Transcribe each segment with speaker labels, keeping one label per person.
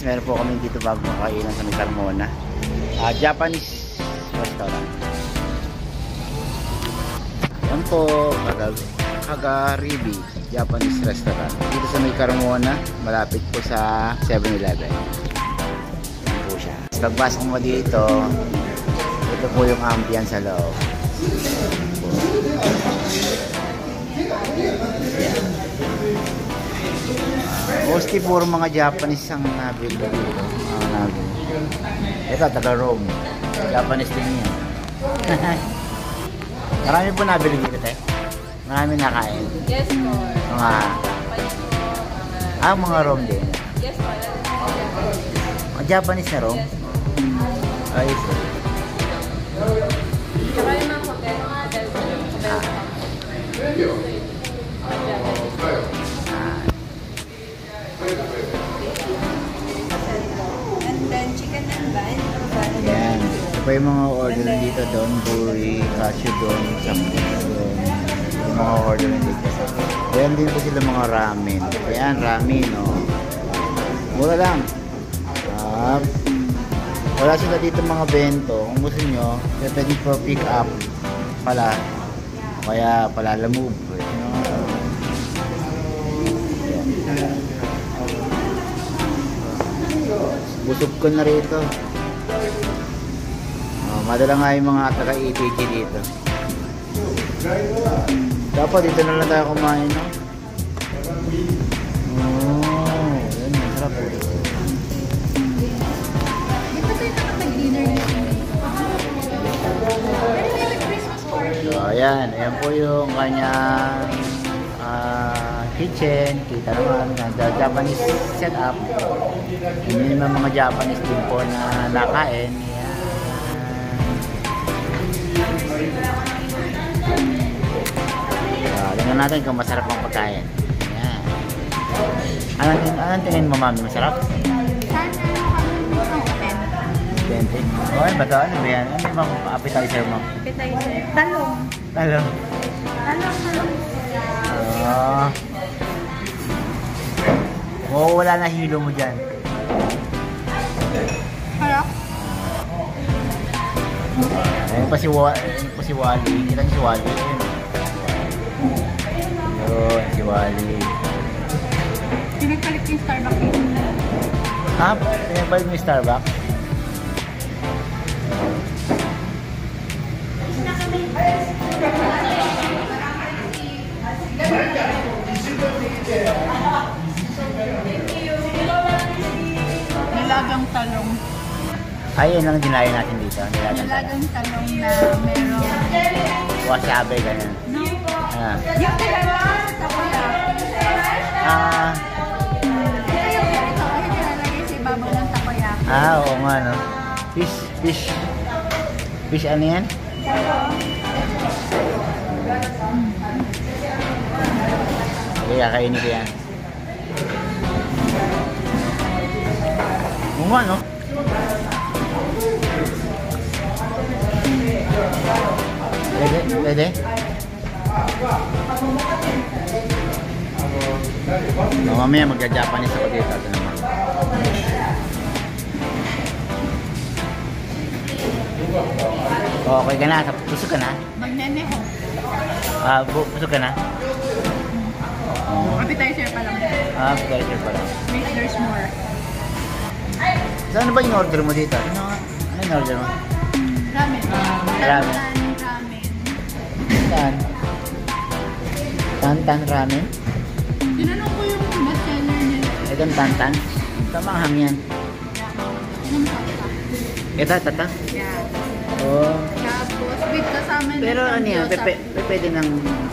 Speaker 1: guys, meron po kami dito bago makainan sa may Carmona. Japanese restaurant. Yan po, Kagaribi Japanese restaurant. Dito sa may Carmona, malapit po sa 7-Eleven. Yan po siya. Pagpasok mo dito, ito po yung ambience sa loob. Mostly puro mga Japanese ang nabili dito. Ito, taga Rome. Japanese din yan. Marami po nabili dito, te. Marami nakain.
Speaker 2: Yes, po.
Speaker 1: Mga Rome din.
Speaker 2: Yes, po.
Speaker 1: Mga Japanese na Rome? Ayos.
Speaker 2: Tsaka yung mga hotel, mga and then chicken and bun.
Speaker 1: Yan. Ito pa yung mga order dito doon. Buri, cashew doon, something doon. Yung mga order dito. Yan din po sila mga ramen. Ayan, ramen, no? Mura lang. Wala sila dito mga bento. Kung gusto nyo, pwede for pick up pala. Kaya pala lamove. Busog ko na rito. Madala nga yung mga taga-ETG dito. Dapat dito na lang tayo kumain, no? Yan, masarap. So, ayan po yung kanyang kitchen. Kita naman, Japanese setup. Hindi naman mga Japanese din po na nakain. Tingnan natin kung masarap ang pagkain. Ayan. Anong tingin mo, mami? Masarap? Okay ba ito? Ano ba yan? Ano yung appetizer mo?
Speaker 2: Appetizer. Talong.
Speaker 1: Talong? Wala na hilo mo dyan.
Speaker 2: Harap?
Speaker 1: Ayun pa si Wally. Kita niyo si Wally. Ayun, si Wally.
Speaker 2: Pinagpalit yung Starbucks dito.
Speaker 1: Ha? Pinagpalit mo yung Starbucks?
Speaker 2: Nilagang talong.
Speaker 1: Ayun lang dinayo natin dito.
Speaker 2: Nilagang talong na meron
Speaker 1: wasabi, ganyan.
Speaker 2: no? Yung nilagang takoyaki. Yung ganito ay nilalagay sa ibabaw ng takoyaki.
Speaker 1: Oo nga, no? Fish ano yan? Okay, kakainin ko yan. Oo nga, no? Pwede? Mamaya magja-Japanese ako dito. Ito naman. Okay ka na? Busog ka na?
Speaker 2: Magneneho.
Speaker 1: Busog ka na?
Speaker 2: Appetizer pa lang.
Speaker 1: Appetizer pa lang.
Speaker 2: There's more.
Speaker 1: Saan ba yung order mo dito? Ano yung order mo?
Speaker 2: Ramen.
Speaker 1: Ramen.
Speaker 2: Ramen.
Speaker 1: Saan? Tantan ramen?
Speaker 2: Tinanong ko yung bestseller nila.
Speaker 1: Itong tantan? Tamang hangyan.
Speaker 2: Anong pasta?
Speaker 1: Ito, tata?
Speaker 2: Yeah.
Speaker 1: Oh.
Speaker 2: Tapos, with kasama na
Speaker 1: Pero ano yan? Pwede ng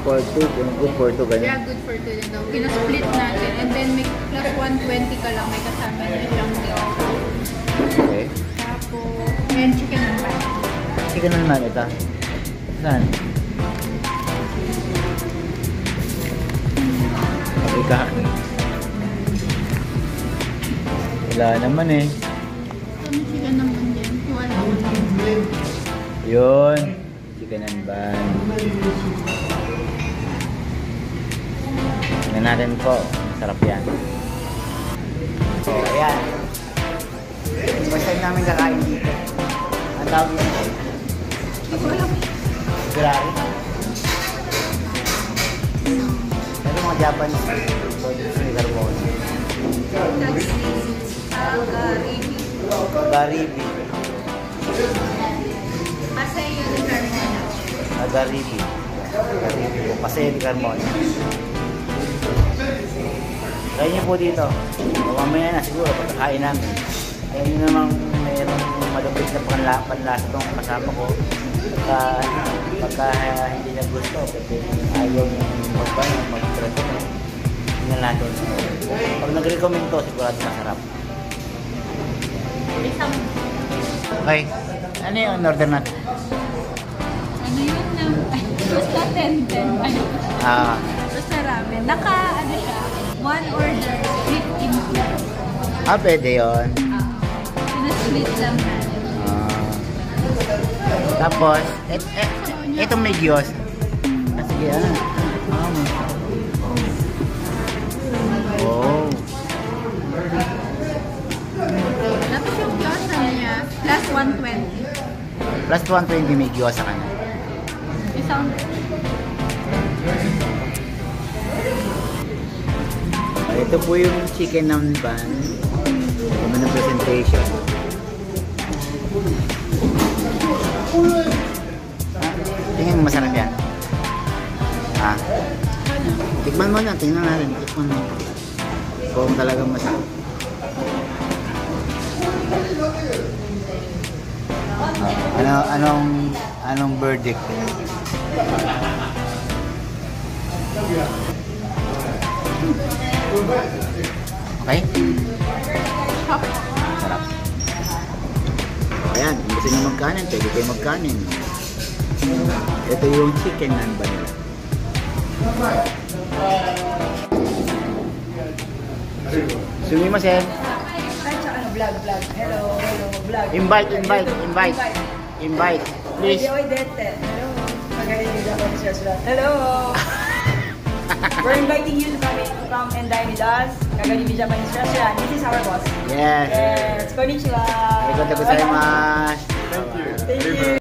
Speaker 1: for two, good for two, ganyan.
Speaker 2: Yeah, good for two din daw. Kina-split natin. And then, may plus 120 ka lang. May kasama na siyang meal.
Speaker 1: Okay.
Speaker 2: Tapos, and chicken and rice.
Speaker 1: Chicken naman ito. Saan? Ika. Wala naman eh.
Speaker 2: Kami chicken naman din. Wala ko lang.
Speaker 1: Yun. Chicken and bun. Tingnan natin po. Masarap yan. So, ayan. First time namin kakain dito. Ang tawag dito. Ferrari. Pero mga Japanese sa carbone. Garibi.
Speaker 2: Pasay yun yung Carmona.
Speaker 1: Garibi. Garibi po. Pasay di Carmona. Try niyo po dito. Mamaya na siguro pagkakain namin. Kaya nyo namang mayroong malupit na panlasa itong kasama ko. Pagka hindi na gusto, kasi ayaw nyo mag-trato mo. Tingnan natin. Pag nag-recommend to, sigurado masarap.
Speaker 2: Isang,
Speaker 1: Okay. Ano yung order natin?
Speaker 2: ano yun na, ay, basta 10-10. Ay, basta ramen. Ano siya, one order, split in two.
Speaker 1: Pwede yun.
Speaker 2: Pina-split lang natin.
Speaker 1: Tapos, itong may Diyos. Sige, Oh.
Speaker 2: Tapos yung gyoza niya, plus 120.
Speaker 1: Plus 120 may Diyos sa kanya.
Speaker 2: Isang,
Speaker 1: Ito po yung chicken namban. Naman ng presentation. Tingnan mo masarap yan. Tikman mo na, tingnan natin. Tikman mo. Kung talagang masarap. Anong verdict? Okay? Sarap. Ayan, kung gusto nyo magkanin, pwede kayo magkanin. Ito yung chicken nanban nila. Sumimasen.
Speaker 3: Vlog. Hello, vlog.
Speaker 1: Invite. Please.
Speaker 3: Hello. Magaling din ako sa restaurant. Hello. We're inviting you to come and dine with us. Kagaling Japanese restaurant. This is our boss.
Speaker 1: Yes.
Speaker 3: Yes. Konnichiwa.
Speaker 1: Arigatou gozaimasu.
Speaker 3: Thank you.